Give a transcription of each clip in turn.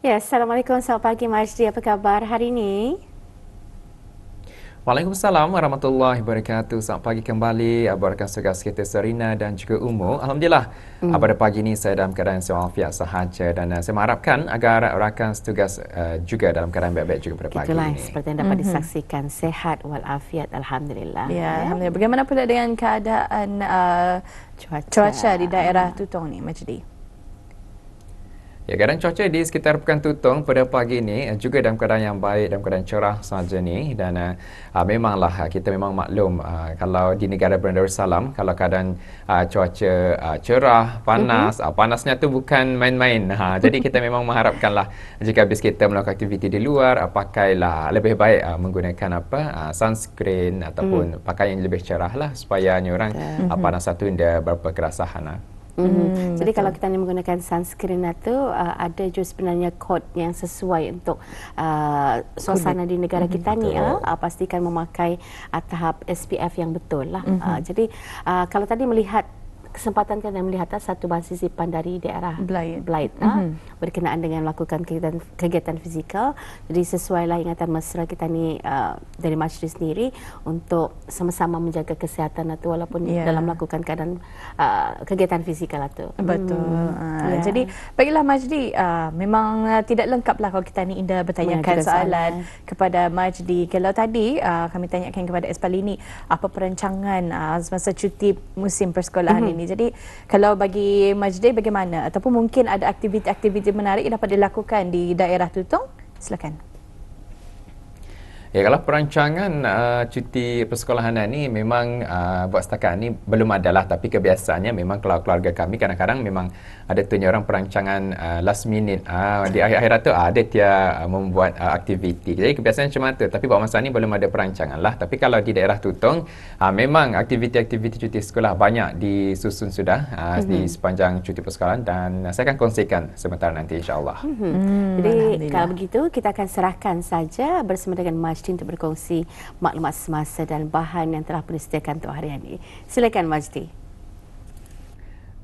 Ya, Assalamualaikum. Selamat pagi Majdi. Apa khabar hari ini? Waalaikumsalam warahmatullahi wabarakatuh. Selamat pagi kembali rakan tugas kita Serina dan juga Umu. Alhamdulillah, pada pagi ini saya dalam keadaan walafiat sahaja dan saya mengharapkan agar rakan tugas juga dalam keadaan baik-baik juga pada pagi Itulah ini. seperti yang dapat disaksikan, sehat walafiat alhamdulillah. Ya, alhamdulillah. Bagaimana pula dengan keadaan cuaca di daerah Tutong ni, Majdi? Ya, keadaan cuaca di sekitar Pekan Tutong pada pagi ini juga dalam keadaan yang baik, dalam keadaan cerah sahaja ni. Dan memanglah kita memang maklum kalau di negara Darussalam, kalau keadaan cuaca cerah, panas, panasnya tu bukan main-main. Jadi kita memang mengharapkanlah jika habis kita melakukan aktiviti di luar, pakailah lebih baik menggunakan sunscreen ataupun pakaian yang lebih cerah lah supaya orang panas satu tidak berapa kerasahan. Jadi kalau kita ni menggunakan sunscreen itu ada juga sebenarnya kod yang sesuai untuk suasana di negara kita ni. Pastikan memakai tahap SPF yang betul lah. Jadi kalau tadi melihat kesempatan kita melihat satu sisipan dari daerah Blyth berkenaan dengan melakukan kegiatan fizikal. Jadi sesuailah ingatan mesra kita ni dari Majdi sendiri untuk sama-sama menjaga kesihatan itu walaupun dalam melakukan kegiatan fizikal itu. Betul. Jadi baiklah Majdi, memang tidak lengkaplah kalau kita ni Indah bertanyakan soalan kepada Majdi. Kalau tadi kami tanyakan kepada Espalini apa perancangan semasa cuti musim persekolahan ini. Jadi kalau bagi Majdi bagaimana ataupun mungkin ada aktiviti-aktiviti menarik yang dapat dilakukan di daerah Tutong? Silakan. Ya, kalau perancangan cuti persekolahan ni memang buat setakat ni belum adalah, tapi kebiasaannya memang kalau keluarga kami kadang-kadang memang ada tunjuk orang perancangan last minute di akhir-akhir tu ada dia membuat aktiviti. Jadi kebiasaan macam tu, tapi buat masa ni belum ada perancangan lah. Tapi kalau di daerah Tutong memang aktiviti-aktiviti cuti sekolah banyak disusun sudah di sepanjang cuti persekolahan dan saya akan kongsikan sebentar nanti insya-Allah. Jadi kalau begitu kita akan serahkan saja bersama dengan Majdi untuk berkongsi maklumat semasa dan bahan yang telah disediakan untuk hari ini. Silakan Majdi.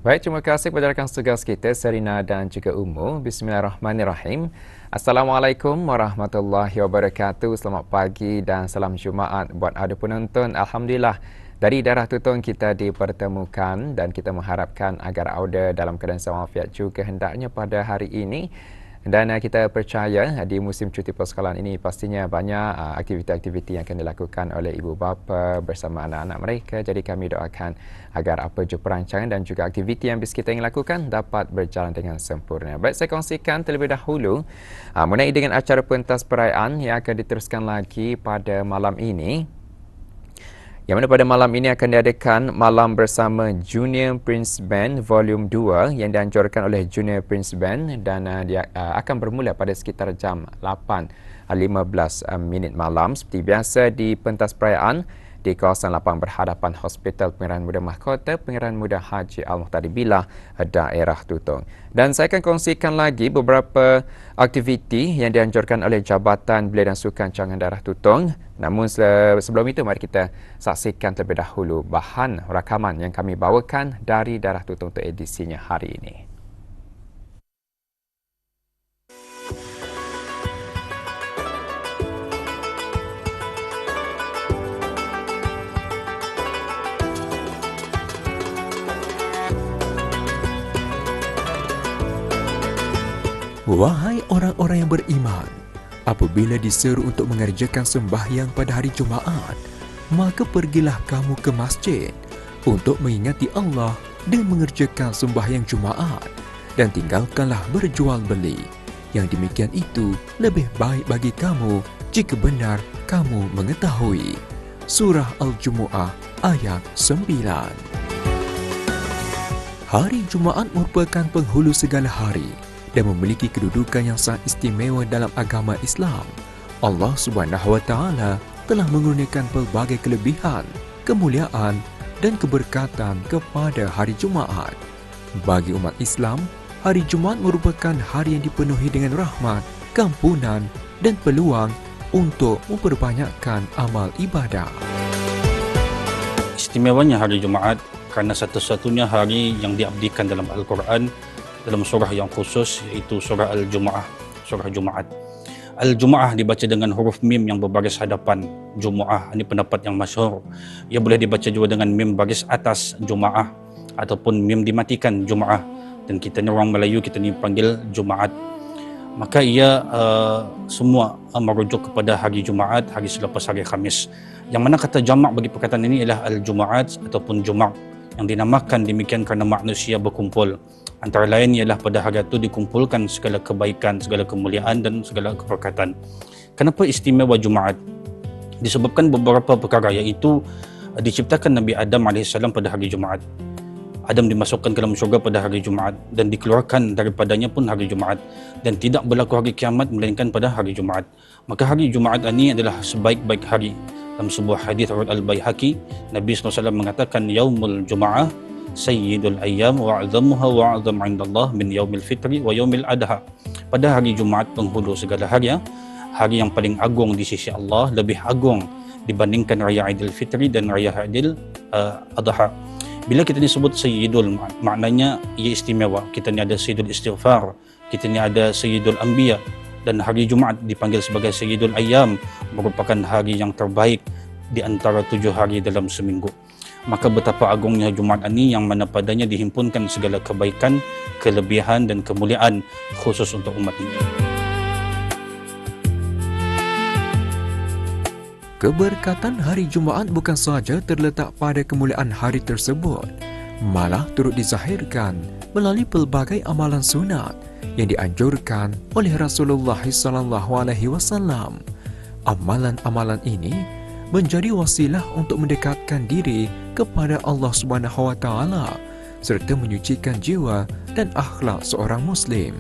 Baik, terima kasih kepada rakan tugas kita Serina dan juga Umu. Bismillahirrahmanirrahim. Assalamualaikum warahmatullahi wabarakatuh. Selamat pagi dan salam Jumaat buat ada penonton. Alhamdulillah, dari daerah Tutong kita dipertemukan dan kita mengharapkan agar ada dalam keadaan walafiat juga hendaknya pada hari ini. Dan kita percaya di musim cuti persekolahan ini pastinya banyak aktiviti-aktiviti yang akan dilakukan oleh ibu bapa bersama anak-anak mereka. Jadi kami doakan agar apa je perancangan dan juga aktiviti yang kita ingin lakukan dapat berjalan dengan sempurna. Baik, saya kongsikan terlebih dahulu mengenai dengan acara pentas perayaan yang akan diteruskan lagi pada malam ini. Yang mana pada malam ini akan diadakan malam bersama Junior Prince Band Volume 2 yang dianjurkan oleh Junior Prince Band dan dia akan bermula pada sekitar jam 8.15 malam seperti biasa di pentas perayaan di kawasan lapang berhadapan Hospital Pengeran Muda Mahkota Pengeran Muda Haji Al-Muhtadi Billah, daerah Tutong. Dan saya akan kongsikan lagi beberapa aktiviti yang dianjurkan oleh Jabatan Belia dan Sukan Cawangan Daerah Tutong. Namun sebelum itu mari kita saksikan terlebih dahulu bahan rakaman yang kami bawakan dari daerah Tutong untuk edisinya hari ini. Wahai orang-orang yang beriman, apabila diseru untuk mengerjakan sembahyang pada hari Jumaat, maka pergilah kamu ke masjid untuk mengingati Allah dan mengerjakan sembahyang Jumaat dan tinggalkanlah berjual beli. Yang demikian itu lebih baik bagi kamu jika benar kamu mengetahui. Surah Al-Jumu'ah ayat 9. Hari Jumaat merupakan penghulu segala hari dan memiliki kedudukan yang sangat istimewa dalam agama Islam. Allah Subhanahu wa taala telah mengurniakan pelbagai kelebihan, kemuliaan dan keberkatan kepada hari Jumaat. Bagi umat Islam, hari Jumaat merupakan hari yang dipenuhi dengan rahmat, keampunan dan peluang untuk memperbanyakkan amal ibadah. Istimewanya hari Jumaat karena satu-satunya hari yang diabdikan dalam Al-Quran dalam surah yang khusus iaitu surah Al-Jumu'ah. surah Jumaat. Al-Jumu'ah dibaca dengan huruf mim yang berbaris hadapan, Jumu'ah. Ini pendapat yang masyhur. Ia boleh dibaca juga dengan mim baris atas, Juma'ah, ataupun mim dimatikan, Jumu'ah. Dan kita ni orang Melayu, kita ni panggil Jumaat. Maka ia semua merujuk kepada hari Jumaat, hari selepas hari Khamis. Yang mana kata jamak bagi perkataan ini ialah Al-Jumu'at ataupun Juma', yang dinamakan demikian kerana manusia berkumpul. Antara lain ialah pada hari itu dikumpulkan segala kebaikan, segala kemuliaan dan segala keberkatan. Kenapa istimewa Jumaat? Disebabkan beberapa perkara, iaitu diciptakan Nabi Adam AS pada hari Jumaat. Adam dimasukkan ke dalam syurga pada hari Jumaat dan dikeluarkan daripadanya pun hari Jumaat, dan tidak berlaku hari kiamat melainkan pada hari Jumaat. Maka hari Jumaat ini adalah sebaik-baik hari. Dalam sebuah hadis riwayat Al-Baihaqi, Nabi SAW mengatakan, Yaumul Juma'ah Sayyidul Ayyam wa'azamuha wa'azam indallah min yaumil fitri wa yaumil adha. Pada hari Jumaat, penghulu segala hari, hari yang paling agung di sisi Allah, lebih agung dibandingkan Raya Aidil Fitri dan Raya Aidil Adha. Bila kita disebut Sayyidul, maknanya ia istimewa. Kita ni ada Sayyidul Istighfar, kita ni ada Sayyidul Anbiya, dan hari Jumaat dipanggil sebagai Sayyidul Ayyam, merupakan hari yang terbaik di antara 7 hari dalam seminggu. Maka betapa agungnya Jumaat ini, yang mana padanya dihimpunkan segala kebaikan, kelebihan dan kemuliaan khusus untuk umat ini. Keberkatan hari Jumaat bukan sahaja terletak pada kemuliaan hari tersebut, malah turut dizahirkan melalui pelbagai amalan sunat yang dianjurkan oleh Rasulullah SAW. Amalan-amalan ini menjadi wasilah untuk mendekatkan diri kepada Allah Subhanahu Wa Taala serta menyucikan jiwa dan akhlak seorang Muslim.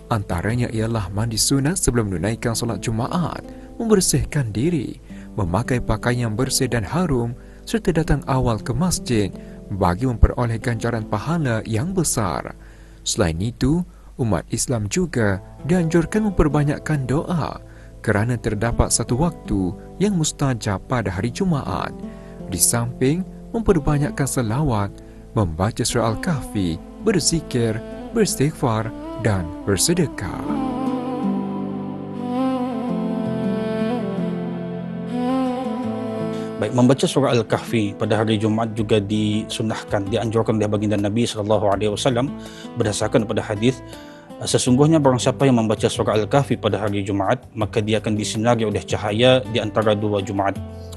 Antaranya ialah mandi sunat sebelum menunaikan solat Jumaat, membersihkan diri, memakai pakaian yang bersih dan harum, serta datang awal ke masjid bagi memperoleh ganjaran pahala yang besar. Selain itu, umat Islam juga dianjurkan memperbanyakkan doa kerana terdapat satu waktu yang mustajab pada hari Jumaat. Di samping memperbanyakkan selawat, membaca surah Al-Kahfi, berzikir, beristighfar dan bersedekah. Baik, membaca surah Al-Kahfi pada hari Jumaat juga disunahkan, dianjurkan oleh baginda Nabi SAW berdasarkan pada hadis, sesungguhnya barang siapa yang membaca surah Al-Kahfi pada hari Jumaat, maka dia akan disinari oleh cahaya di antara 2 Jumaat.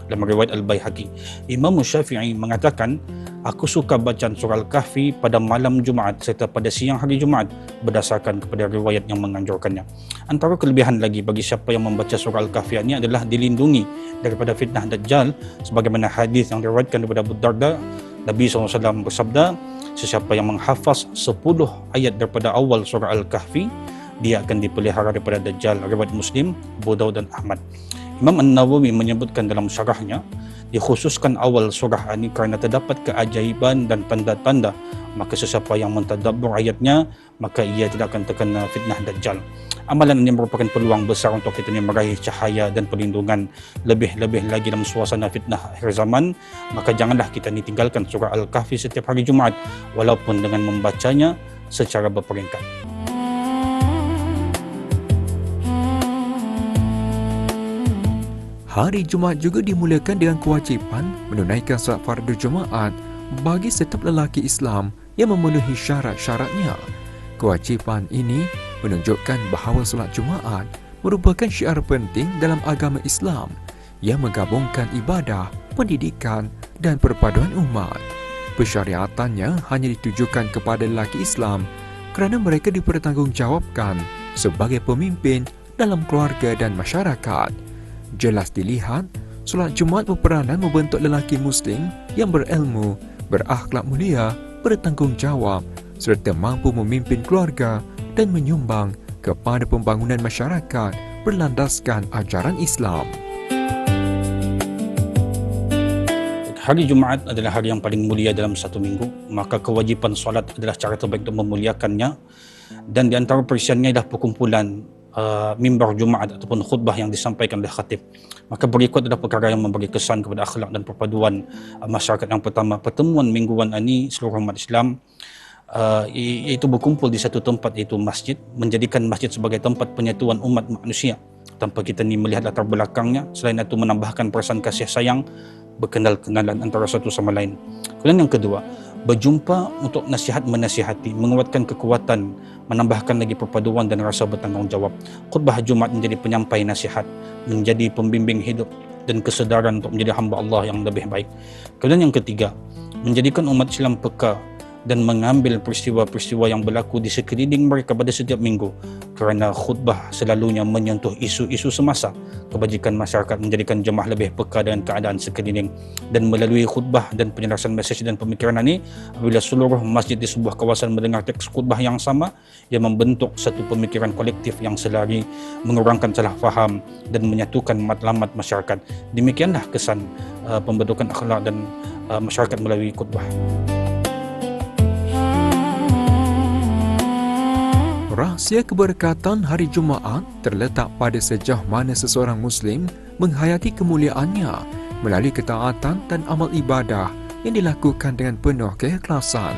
Dalam riwayat Al-Baihaqi, Imam Syafi'i mengatakan, aku suka bacaan surah Al-Kahfi pada malam Jumaat serta pada siang hari Jumaat, berdasarkan kepada riwayat yang menganjurkannya. Antara kelebihan lagi bagi siapa yang membaca surah Al-Kahfi ini adalah dilindungi daripada fitnah Dajjal, sebagaimana hadis yang diriwayatkan daripada Abu Darda, Nabi SAW bersabda, sesiapa yang menghafaz 10 ayat daripada awal surah Al-Kahfi, dia akan dipelihara daripada Dajjal. Riwayat Muslim, Abu Daud dan Ahmad. Imam An-Nawawi menyebutkan dalam syarahnya, dikhususkan awal surah ini kerana terdapat keajaiban dan tanda-tanda, maka sesiapa yang mentadabbur ayatnya, maka ia tidak akan terkena fitnah Dajjal. Amalan ini merupakan peluang besar untuk kita ni meraih cahaya dan perlindungan, lebih-lebih lagi dalam suasana fitnah akhir zaman. Maka janganlah kita ni tinggalkan surah Al-Kahfi setiap hari Jumaat, walaupun dengan membacanya secara berperingkat. Hari Jumaat juga dimulakan dengan kewajipan menunaikan solat fardu Jumaat bagi setiap lelaki Islam yang memenuhi syarat-syaratnya. Kewajipan ini menunjukkan bahawa solat Jumaat merupakan syiar penting dalam agama Islam yang menggabungkan ibadah, pendidikan dan perpaduan umat. Persyariatannya hanya ditujukan kepada lelaki Islam kerana mereka dipertanggungjawabkan sebagai pemimpin dalam keluarga dan masyarakat. Jelas dilihat, solat Jumaat berperanan membentuk lelaki Muslim yang berilmu, berakhlak mulia, bertanggungjawab serta mampu memimpin keluarga dan menyumbang kepada pembangunan masyarakat berlandaskan ajaran Islam. Hari Jumaat adalah hari yang paling mulia dalam satu minggu, maka kewajipan solat adalah cara terbaik untuk memuliakannya, dan di antara perisiannya adalah perkumpulan mimbar Jumaat ataupun khutbah yang disampaikan oleh khatib. Maka berikut adalah perkara yang memberi kesan kepada akhlak dan perpaduan masyarakat. Yang pertama, pertemuan mingguan ini seluruh umat Islam iaitu berkumpul di satu tempat, iaitu masjid, menjadikan masjid sebagai tempat penyatuan umat manusia tanpa kita ni melihat latar belakangnya. Selain itu menambahkan perasaan kasih sayang, berkenal-kenalan antara satu sama lain. Kemudian yang kedua, berjumpa untuk nasihat menasihati, menguatkan kekuatan, menambahkan lagi perpaduan dan rasa bertanggungjawab. Khutbah Jumaat menjadi penyampai nasihat, menjadi pembimbing hidup dan kesedaran untuk menjadi hamba Allah yang lebih baik. Kemudian yang ketiga, menjadikan umat Islam peka dan mengambil peristiwa-peristiwa yang berlaku di sekeliling mereka pada setiap minggu, kerana khutbah selalunya menyentuh isu-isu semasa kebajikan masyarakat, menjadikan jemaah lebih peka dengan keadaan sekeliling. Dan melalui khutbah dan penjelasan mesej dan pemikiran ini, apabila seluruh masjid di sebuah kawasan mendengar teks khutbah yang sama, ia membentuk satu pemikiran kolektif yang selari, mengurangkan salah faham dan menyatukan matlamat masyarakat. Demikianlah kesan pembentukan akhlak dan masyarakat melalui khutbah. Rahsia keberkatan hari Jumaat terletak pada sejauh mana seseorang Muslim menghayati kemuliaannya melalui ketaatan dan amal ibadah yang dilakukan dengan penuh keikhlasan.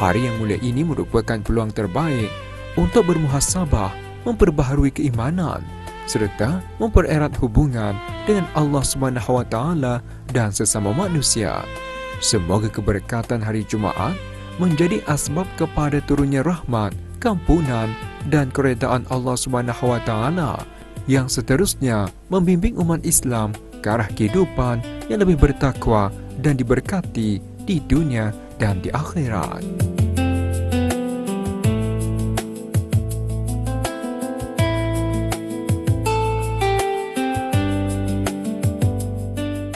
Hari yang mulia ini merupakan peluang terbaik untuk bermuhasabah, memperbaharui keimanan serta mempererat hubungan dengan Allah SWT dan sesama manusia. Semoga keberkatan hari Jumaat menjadi asbab kepada turunnya rahmat, kampunan dan keredaan Allah SWT yang seterusnya membimbing umat Islam ke arah kehidupan yang lebih bertakwa dan diberkati di dunia dan di akhirat.